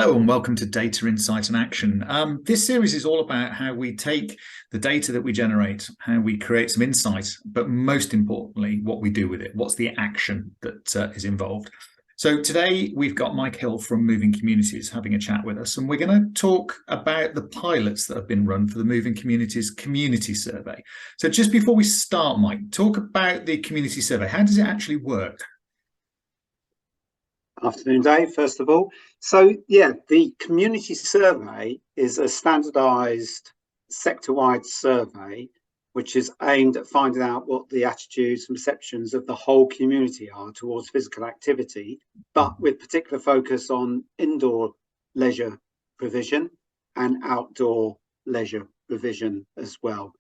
Hello and welcome to Data Insight and Action. This series is all about how we take the data that we generate, how we create some insight, but most importantly, what we do with it. What's the action that is involved? So today we've got Mike Hill from Moving Communities having a chat with us, and we're going to talk about the pilots that have been run for the Moving Communities Community Survey. So just before we start, Mike, talk about the Community Survey. How does it actually work? Afternoon, Dave, first of all. So, the Community Survey is a standardised sector-wide survey which is aimed at finding out what the attitudes and perceptions of the whole community are towards physical activity, but with particular focus on indoor leisure provision and outdoor leisure provision as well.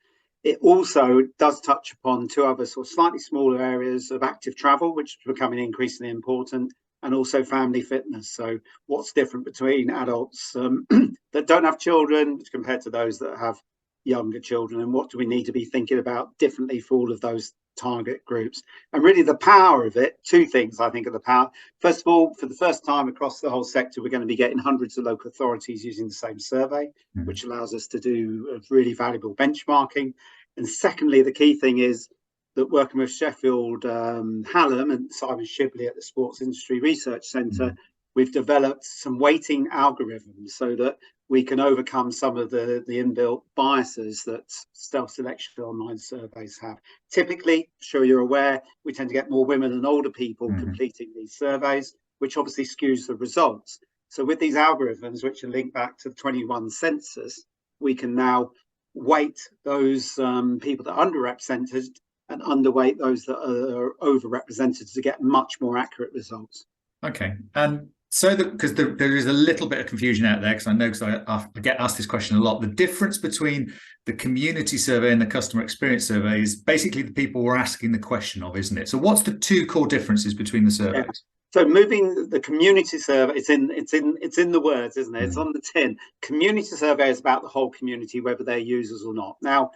It also does touch upon two other sort of slightly smaller areas of active travel, which is becoming increasingly important, and also family fitness. So what's different between adults that don't have children compared to those that have younger children, and what do we need to be thinking about differently for all of those target groups? And really the power of it, two things I think are the power. First of all, for the first time across the whole sector, we're going to be getting hundreds of local authorities using the same survey, which allows us to do really valuable benchmarking. And secondly, the key thing is that working with Sheffield Hallam and Simon Shibley at the Sports Industry Research Centre, we've developed some weighting algorithms so that we can overcome some of the inbuilt biases that self-selection online surveys have. Typically, sure you're aware, we tend to get more women and older people completing these surveys, which obviously skews the results. So with these algorithms, which are linked back to the 21 census, we can now weight those people that are underrepresented and underweight those that are overrepresented to get much more accurate results. Okay, and so because there is a little bit of confusion out there, because I get asked this question a lot. The difference between the community survey and the customer experience survey is basically the people we're asking the question of, isn't it? So what's the two core differences between the surveys? Yeah. So moving the community survey, it's in the words, isn't it? It's on the tin. Community survey is about the whole community, whether they're users or not. Now,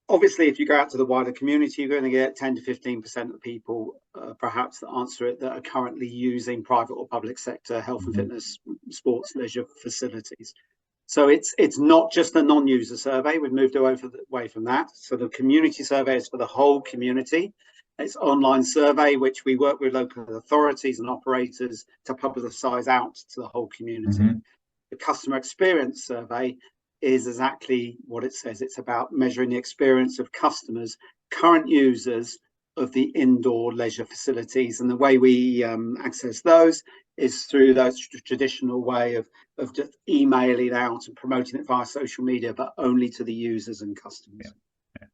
obviously, if you go out to the wider community, you're going to get 10 to 15% of people, perhaps, that answer it that are currently using private or public sector health and fitness, sports, leisure facilities. So it's not just a non-user survey. We've moved away from that. So the community survey is for the whole community. It's an online survey, which we work with local authorities and operators to publicise out to the whole community. The customer experience survey is exactly what it says. It's about measuring the experience of customers, current users of the indoor leisure facilities. And the way we access those is through those traditional way of just emailing out and promoting it via social media, but only to the users and customers. Yeah.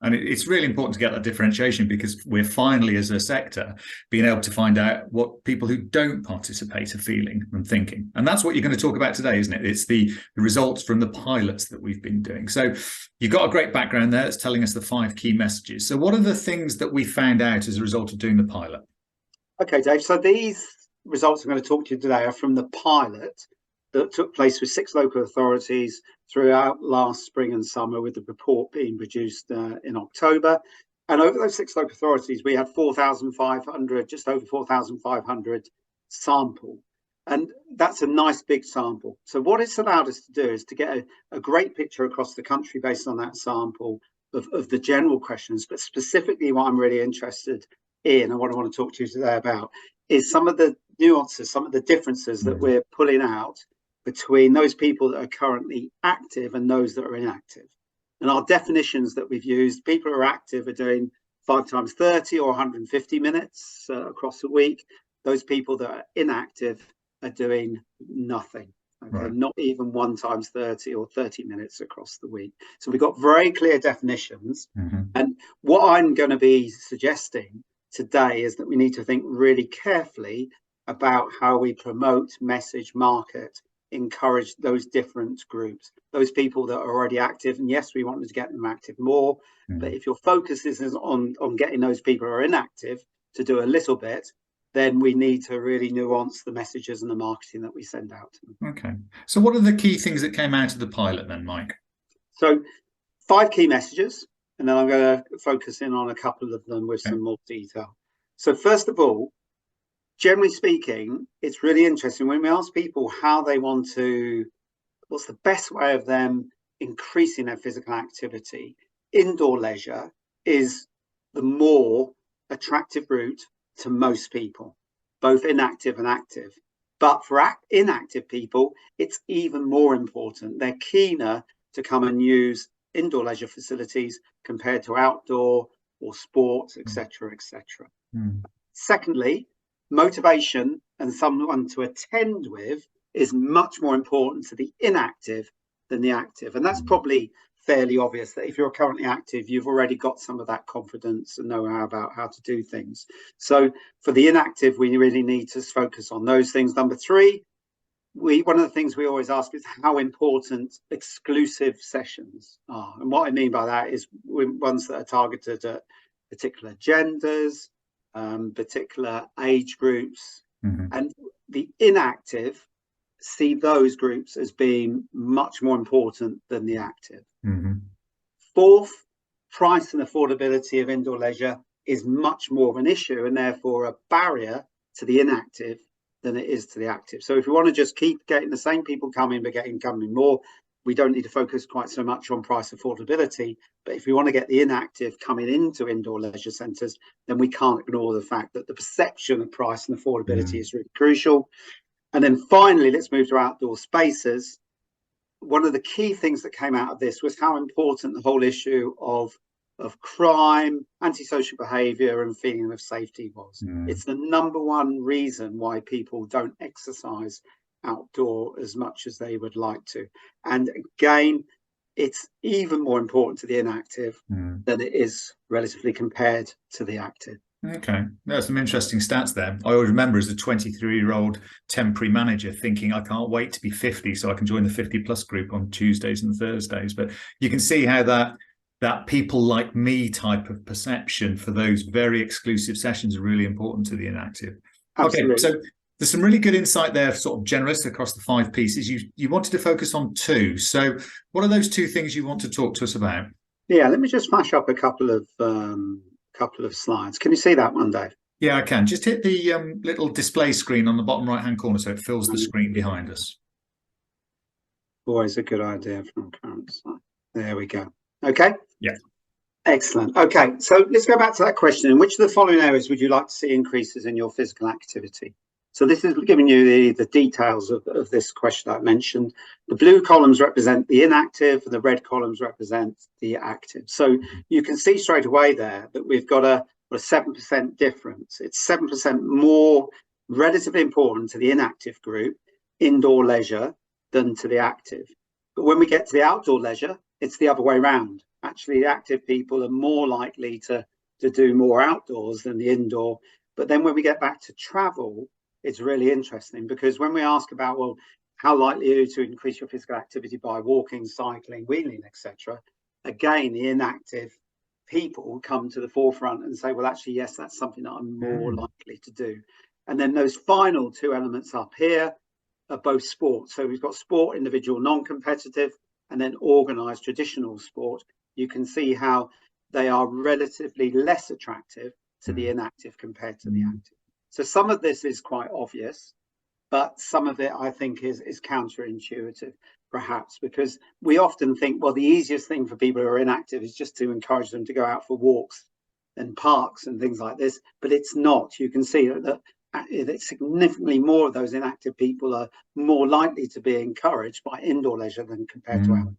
And it's really important to get that differentiation, because we're finally, as a sector, being able to find out what people who don't participate are feeling and thinking. And that's what you're going to talk about today, isn't it? It's the results from the pilots that we've been doing. So you've got a great background there. It's telling us the 5 key messages. So what are the things that we found out as a result of doing the pilot? Okay, Dave. So these results I'm going to talk to you today are from the pilot that took place with 6 local authorities throughout last spring and summer, with the report being produced in October. And over those 6 local authorities, we had 4,500, just over 4,500 sample. And that's a nice big sample. So what it's allowed us to do is to get a great picture across the country based on that sample of the general questions. But specifically what I'm really interested in and what I want to talk to you today about is some of the nuances, some of the differences that we're pulling out between those people that are currently active and those that are inactive. And our definitions that we've used, people who are active are doing 5 times 30 or 150 minutes across a week. Those people that are inactive are doing nothing. Okay, right. Not even 1 times 30 or 30 minutes across the week. So we've got very clear definitions. And what I'm going to be suggesting today is that we need to think really carefully about how we promote, message, market, encourage those different groups, those people that are already active. And yes, we want to get them active more, but if your focus is on getting those people who are inactive to do a little bit, then we need to really nuance the messages and the marketing that we send out to them. Okay, so what are the key things that came out of the pilot then, Mike? So 5 key messages, and then I'm going to focus in on a couple of them with some more detail. So first of all, generally speaking, it's really interesting when we ask people how they want to, what's the best way of them increasing their physical activity. Indoor leisure is the more attractive route to most people, both inactive and active. But for inactive people, it's even more important. They're keener to come and use indoor leisure facilities compared to outdoor or sports, etc., etc. Secondly, motivation and someone to attend with is much more important to the inactive than the active. And that's probably fairly obvious that if you're currently active, you've already got some of that confidence and know-how about how to do things. So for the inactive, we really need to focus on those things. Number three, one of the things we always ask is how important exclusive sessions are. And what I mean by that is ones that are targeted at particular genders, particular age groups, and the inactive see those groups as being much more important than the active. Fourth, price and affordability of indoor leisure is much more of an issue and therefore a barrier to the inactive than it is to the active. So if we want to just keep getting the same people coming but coming more, we don't need to focus quite so much on price affordability. But if we want to get the inactive coming into indoor leisure centres, then we can't ignore the fact that the perception of price and affordability is really crucial. And then finally, let's move to outdoor spaces. One of the key things that came out of this was how important the whole issue of crime, antisocial behaviour and feeling of safety was. It's the number one reason why people don't exercise outdoor as much as they would like to. And again, it's even more important to the inactive than it is relatively compared to the active. Okay, there's some interesting stats there. I always remember as a 23-year-old temporary manager thinking I can't wait to be 50 so I can join the 50 plus group on Tuesdays and Thursdays. But you can see how that people like me type of perception for those very exclusive sessions are really important to the inactive. Absolutely. Okay, so there's some really good insight there, sort of generous across the 5 pieces. You wanted to focus on 2. So what are those 2 things you want to talk to us about? Yeah, let me just flash up a couple of slides. Can you see that one, Dave? Yeah, I can. Just hit the little display screen on the bottom right-hand corner so it fills the screen behind us. Always a good idea from current slide. There we go. Okay. Yeah. Excellent. Okay, so let's go back to that question. In which of the following areas would you like to see increases in your physical activity? So this is giving you the details of this question that I mentioned. The blue columns represent the inactive and the red columns represent the active. So you can see straight away there that we've got a 7% difference. It's 7% more relatively important to the inactive group, indoor leisure, than to the active. But when we get to the outdoor leisure, it's the other way around. Actually, the active people are more likely to do more outdoors than the indoor. But then when we get back to travel, it's really interesting because when we ask about, well, how likely are you to increase your physical activity by walking, cycling, wheeling, etc., again, the inactive people come to the forefront and say, well, actually, yes, that's something that I'm more likely to do. And then those final 2 elements up here are both sport. So we've got sport, individual, non-competitive, and then organised traditional sport. You can see how they are relatively less attractive to the inactive compared to the active. So some of this is quite obvious, but some of it I think is counterintuitive, perhaps, because we often think, well, the easiest thing for people who are inactive is just to encourage them to go out for walks and parks and things like this, but it's not. You can see that significantly more of those inactive people are more likely to be encouraged by indoor leisure than compared to outdoor.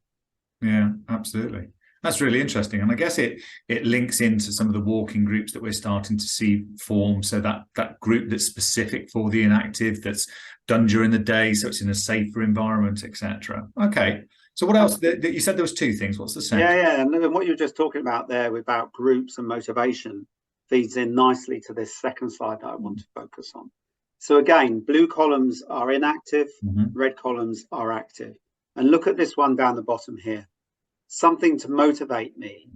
Yeah, absolutely. That's really interesting. And I guess it links into some of the walking groups that we're starting to see form. So that group that's specific for the inactive, that's done during the day, so it's in a safer environment, etc. Okay. So what else? You said there was 2 things. What's the second? Yeah. And what you're just talking about there about groups and motivation feeds in nicely to this second slide that I want to focus on. So again, blue columns are inactive, red columns are active. And look at this one down the bottom here. Something to motivate me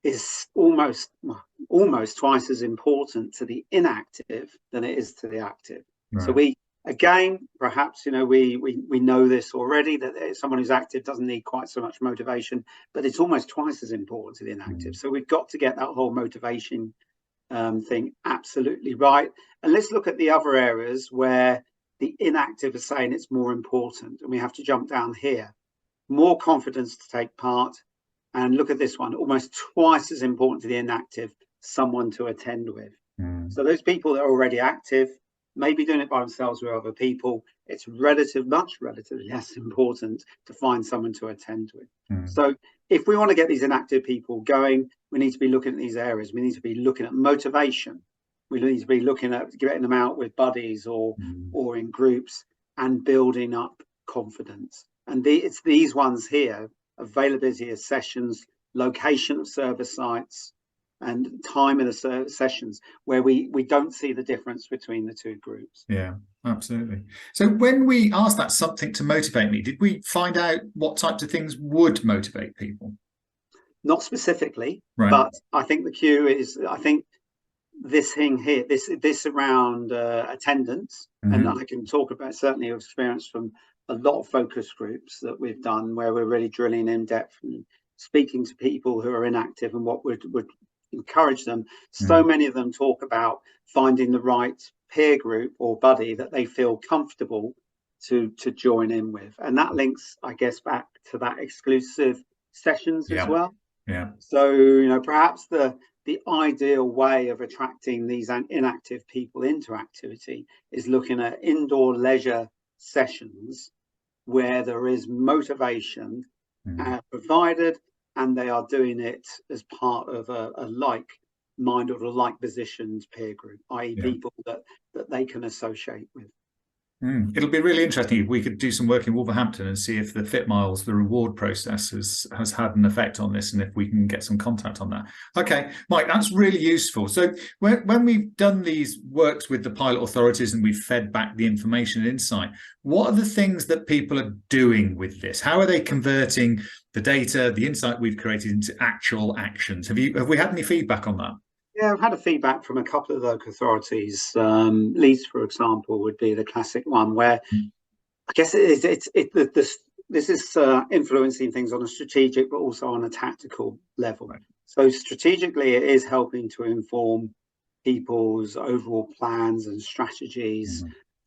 is almost twice as important to the inactive than it is to the active. Right. So we, again, perhaps, we know this already, that someone who's active doesn't need quite so much motivation, but it's almost twice as important to the inactive. So we've got to get that whole motivation think absolutely right. And let's look at the other areas where the inactive are saying it's more important. And we have to jump down here. More confidence to take part. And look at this one, almost twice as important to the inactive, someone to attend with. So those people that are already active, maybe doing it by themselves with other people, it's much relatively less important to find someone to attend with. So if we want to get these inactive people going, we need to be looking at these areas. We need to be looking at motivation. We need to be looking at getting them out with buddies or in groups and building up confidence. And it's these ones here: availability of sessions, location of service sites, and time in the sessions, where we don't see the difference between the two groups. Yeah, absolutely. So when we asked that something to motivate me, did we find out what types of things would motivate people? Not specifically, right. But I think the cue is, I think this thing here, this around attendance, and I can talk about certainly experience from a lot of focus groups that we've done where we're really drilling in depth and speaking to people who are inactive and what would encourage them. So many of them talk about finding the right peer group or buddy that they feel comfortable to join in with, and that links, I guess, back to that exclusive sessions as well. Yeah. So perhaps the ideal way of attracting these inactive people into activity is looking at indoor leisure sessions where there is motivation provided, and they are doing it as part of a like-minded or like-positioned peer group, i.e. people that they can associate with. It'll be really interesting if we could do some work in Wolverhampton and see if the Fit Miles, the reward process, has had an effect on this, and if we can get some contact on that. Okay, Mike, that's really useful. So when we've done these works with the pilot authorities and we've fed back the information and insight, what are the things that people are doing with this? How are they converting the data, the insight we've created, into actual actions? Have we had any feedback on that? Yeah, I've had a feedback from a couple of local authorities. Leeds, for example, would be the classic one where I guess this is influencing things on a strategic but also on a tactical level. Right. So strategically, it is helping to inform people's overall plans and strategies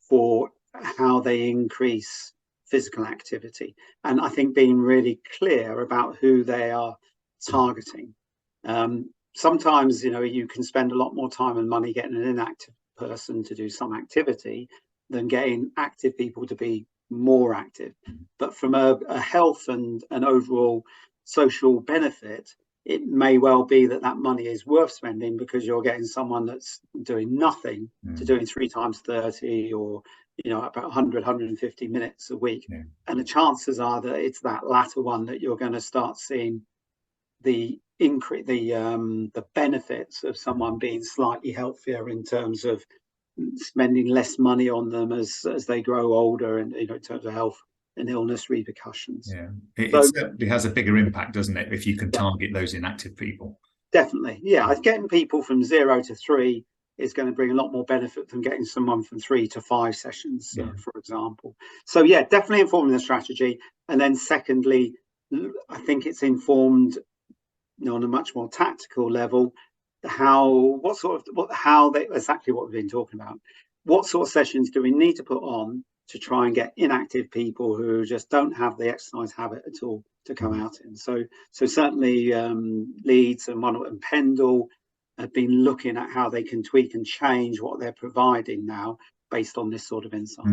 for how they increase physical activity. And I think being really clear about who they are targeting. Sometimes, you can spend a lot more time and money getting an inactive person to do some activity than getting active people to be more active. But from a health and an overall social benefit, it may well be that money is worth spending because you're getting someone that's doing nothing to doing 3 times 30 or, about 100, 150 minutes a week. Yeah. And the chances are that it's that latter one that you're going to start seeing the increase, the benefits of someone being slightly healthier in terms of spending less money on them as they grow older, and in terms of health and illness repercussions. Yeah, it certainly has a bigger impact, doesn't it, if you can target those inactive people? Definitely, yeah. Getting people from 0 to 3 is going to bring a lot more benefit than getting someone from 3 to 5 sessions, for example. So yeah, definitely informing the strategy, and then secondly, I think it's informed on a much more tactical level, exactly what we've been talking about. What sort of sessions do we need to put on to try and get inactive people who just don't have the exercise habit at all to come out in? So certainly Leeds and Pendle have been looking at how they can tweak and change what they're providing now based on this sort of insight.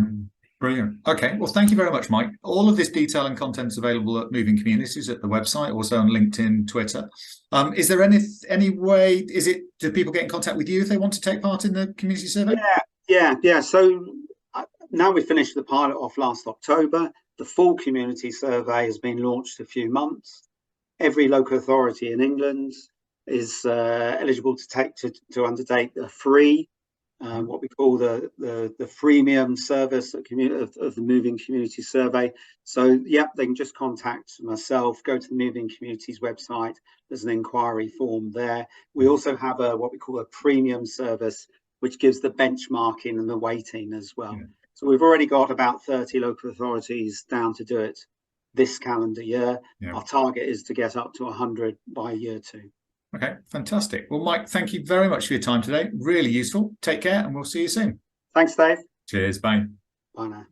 Brilliant. Okay, well, thank you very much, Mike. All of this detail and content is available at Moving Communities at the website, also on LinkedIn, Twitter. Is there any way, do people get in contact with you if they want to take part in the community survey? Yeah. So now we finished the pilot off last October. The full community survey has been launched a few months. Every local authority in England is eligible to undertake the free what we call the freemium service of the Moving Community Survey. So they can just contact myself, go to the Moving Communities website. There's an inquiry form there. We also have what we call a premium service, which gives the benchmarking and the weighting as well. Yeah. So we've already got about 30 local authorities down to do it this calendar year. Yeah. Our target is to get up to 100 by year 2. Okay, fantastic. Well, Mike, thank you very much for your time today. Really useful. Take care, and we'll see you soon. Thanks, Dave. Cheers. Bye. Bye now.